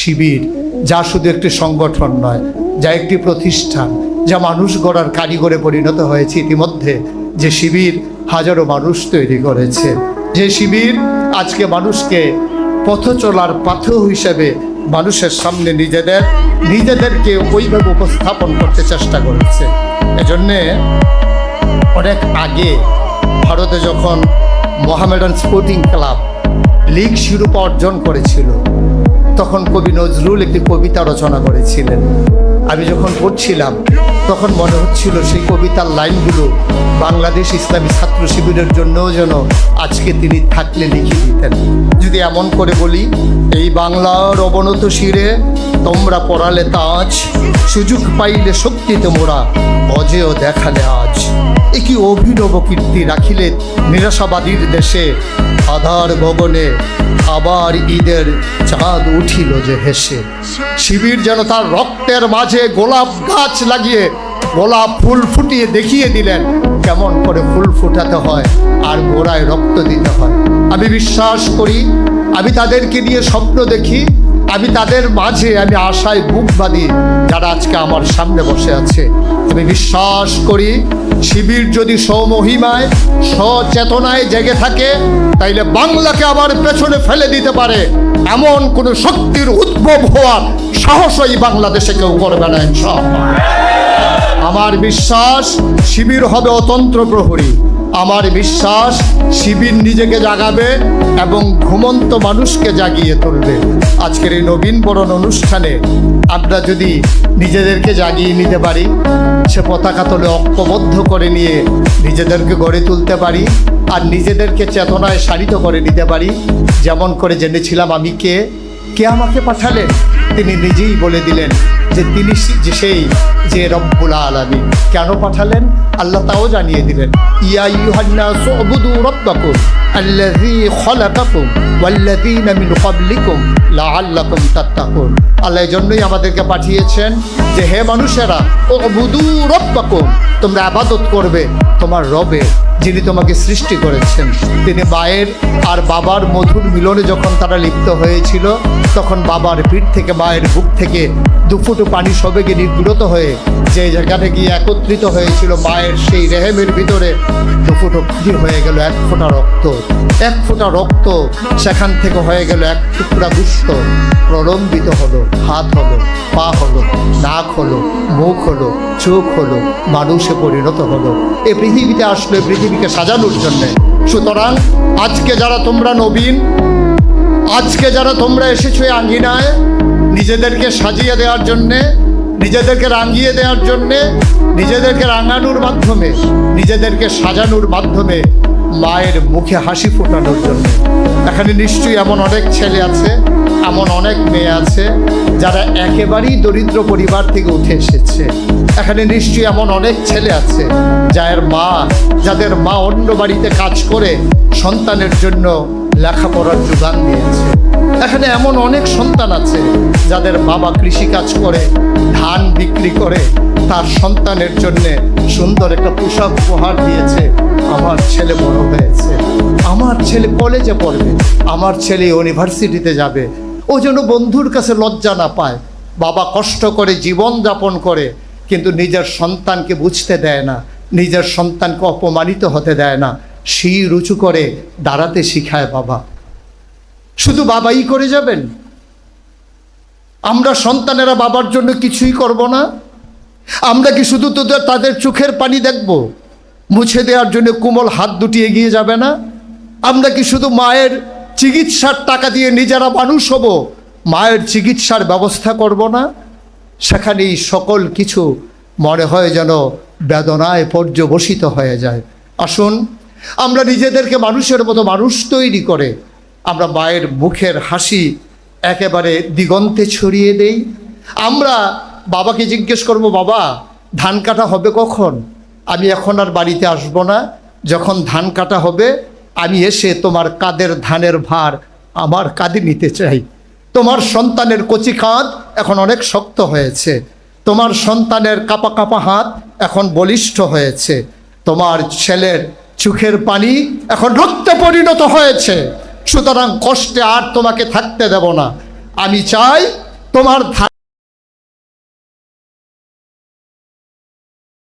শিবির, যা শুধু একটি সংগঠন নয়, যা একটি প্রতিষ্ঠান, যা মানুষ গড়ার কারিগরে পরিণত হয়েছে ইতিমধ্যে, যে শিবির হাজারো মানুষ তৈরি করেছে, যে শিবির আজকে মানুষকে পথ চলার পাথেয় হিসেবে মানুষের সামনে নিজেদেরকে ওইভাবে উপস্থাপন করতে চেষ্টা করেছে। এজন্যে অনেক আগে ভারতে যখন মোহামেডান স্পোর্টিং ক্লাব লীগ শিরোপা অর্জন করেছিল, তখন কবি নজরুল একটি কবিতা রচনা করেছিলেন। আমি যখন পড়ছিলাম তখন মনে হচ্ছিল সেই কবিতার লাইনগুলো বাংলাদেশ ইসলামী ছাত্র শিবিরের জন্যও যেন আজকে তিনি থাকলে লিখে দিতেন। যদি এমন করে বলি, এই বাংলার অবনত শিরে তোমরা পড়ালে তাজ, সুযোগ পাইলে শক্তিতে মোরা অজেয় দেখালে আজ। এ কি অভিনব কীর্তি রাখিলে নিরাশাবাদীর দেশে, আধার গগনে আবার ঈদের চাঁদ উঠিল যে হেসে। শিবির যেন তার রক্তের মাঝে গোলাপ গাছ লাগিয়ে গোলাপ ফুল ফুটিয়ে দেখিয়ে দিলেন কেমন করে ফুল ফুটাতে হয় আর গোড়ায় রক্ত দিতে হয়। আমি বিশ্বাস করি, আমি তাদেরকে নিয়ে স্বপ্ন দেখি, আমি তাদের মাঝে আমি আশায় বুক বাঁধি যারা আজকে আমার সামনে বসে আছে। আমি বিশ্বাস করি শিবির যদি স্বমহিমায় সচেতনায় জেগে থাকে, তাইলে বাংলাকে আবার পেছনে ফেলে দিতে পারে এমন কোন শক্তির উদ্ভব হওয়ার সাহসই বাংলাদেশে কেউ করবে না ইনশাআল্লাহ। আমার বিশ্বাস শিবির হবে অতন্ত্র প্রহরী। আমার বিশ্বাস শিবির নিজেকে জাগাবে এবং ঘুমন্ত মানুষকে জাগিয়ে তুলবে। আজকের এই নবীন বরণ অনুষ্ঠানে আমরা যদি নিজেদেরকে জাগিয়ে নিতে পারি, সে পতাকা তলে ঐক্যবদ্ধ করে নিয়ে নিজেদেরকে গড়ে তুলতে পারি, আর নিজেদেরকে চেতনায় শাড়িত করে নিতে পারি, যেমন করে জেনেছিলাম আমি কে আমাকে পাঠালেন, তিনি নিজেই বলে দিলেন যে তিনি সেই যে রব্বুল আলামিন। কেন পাঠালেন আল্লাহ তাও জানিয়ে দিলেন, ইয়া আইয়ুহান নাসু উবুদু রাব্বাকুম আল্লাযী খালাকাকুম ওয়াল্লাযীনা মিন ক্বাবলিকুম লাআল্লাকুম তাত্তাকুন। আল্লাহ এজন্যই আমাদেরকে পাঠিয়েছেন যে হে মানুষেরা, উবুদু রাব্বাকুম, তোমরা ইবাদত করবে তোমার রবের, যিনি তোমাকে সৃষ্টি করেছেন। তিনি মায়ের আর বাবার মধুর মিলনে যখন তারা লিপ্ত হয়েছিল, তখন বাবার পিঠ থেকে মায়ের বুক থেকে দুফুটো পানি সবেগে নির্গত হয়ে যে জায়গাটা গিয়ে একত্রিত হয়েছিল মায়ের সেই রেহেমের ভিতরে, দুফুটো পানি হয়ে গেল এক ফোঁটা রক্ত। এক ফোঁটা রক্ত সেখান থেকে হয়ে গেল এক টুকরা গুস্ত, প্রলম্বিত হলো, হাত হলো, পা হলো, নাক হলো, মুখ হলো, চোখ হলো, মানুষে পরিণত হলো। এই পৃথিবীতে আসলে পৃথিবীকে সাজানোর জন্যে। সুতরাং আজকে যারা তোমরা নবীন, আজকে যারা তোমরা এসেছো এই আঙ্গিনায় নিজেদেরকে সাজিয়ে দেওয়ার জন্যে, নিজেদেরকে রাঙিয়ে দেওয়ার জন্যে, নিজেদেরকে রাঙানোর মাধ্যমে, নিজেদেরকে সাজানোর মাধ্যমে মায়ের মুখে হাসি ফোটানোর জন্য। এখানে নিশ্চয়ই এমন অনেক ছেলে আছে, এমন অনেক মেয়ে আছে যারা একেবারেই দরিদ্র পরিবার থেকে উঠে এসেছে। এখানে নিশ্চয়ই এমন অনেক ছেলে আছে যাদের মা অন্য বাড়িতে কাজ করে সন্তানের জন্য লেখাপড়ার যোগান দিয়েছে। এখানে এমন অনেক সন্তান আছে যাদের বাবা কৃষিকাজ করে, ধান বিক্রি করে তার সন্তানের জন্য সুন্দর একটা পোশাক উপহার দিয়েছে। আমার ছেলে বড় হয়েছে, আমার ছেলে কলেজে পড়বে, আমার ছেলে ইউনিভার্সিটিতে যাবে, ও যেন বন্ধুর কাছে লজ্জা না পায়। বাবা কষ্ট করে জীবন যাপন করে, কিন্তু নিজের সন্তানকে বুঝতে দেয় না, নিজের সন্তানকে অপমানিত হতে দেয় না, শির উঁচু করে দাঁড়াতে শিখায় বাবা। শুধু বাবাই করে যাবেন? আমরা সন্তানেরা বাবার জন্য কিছুই করব না? আমরা কি শুধু তাদের চোখের পানি দেখব, মুছে দেওয়ার জন্য কোমল হাত দুটি এগিয়ে যাবে না? আমরা কি শুধু মায়ের চিকিৎসার টাকা দিয়ে নিজেরা মানুষ হব, মায়ের চিকিৎসার ব্যবস্থা করব না? সেখানেই সকল কিছু মনে হয় যেন বেদনায় পর্যবসিত হয়ে যায়। আসুন আমরা নিজেদেরকে মানুষের মতো মানুষ তৈরি করে আমরা মায়ের মুখের হাসি একেবারে দিগন্তে ছড়িয়ে দেই। আমরা বাবাকে জিজ্ঞেস করব, বাবা ধান কাটা হবে কখন? আমি এখন আর বাড়িতে আসব না, যখন ধান কাটা হবে আমি এসে তোমার কাঁধের ধানের ভার আমার কাঁধে নিতে চাই। তোমার সন্তানের কচি কাঁধ এখন অনেক শক্ত হয়েছে, তোমার সন্তানের কাঁপা কাঁপা হাত এখন বলিষ্ঠ হয়েছে, তোমার ছেলের চোখের পানি এখন রক্তে পরিণত হয়েছে। সুতরাং কষ্টে আর তোমাকে থাকতে দেব না। আমি চাই তোমার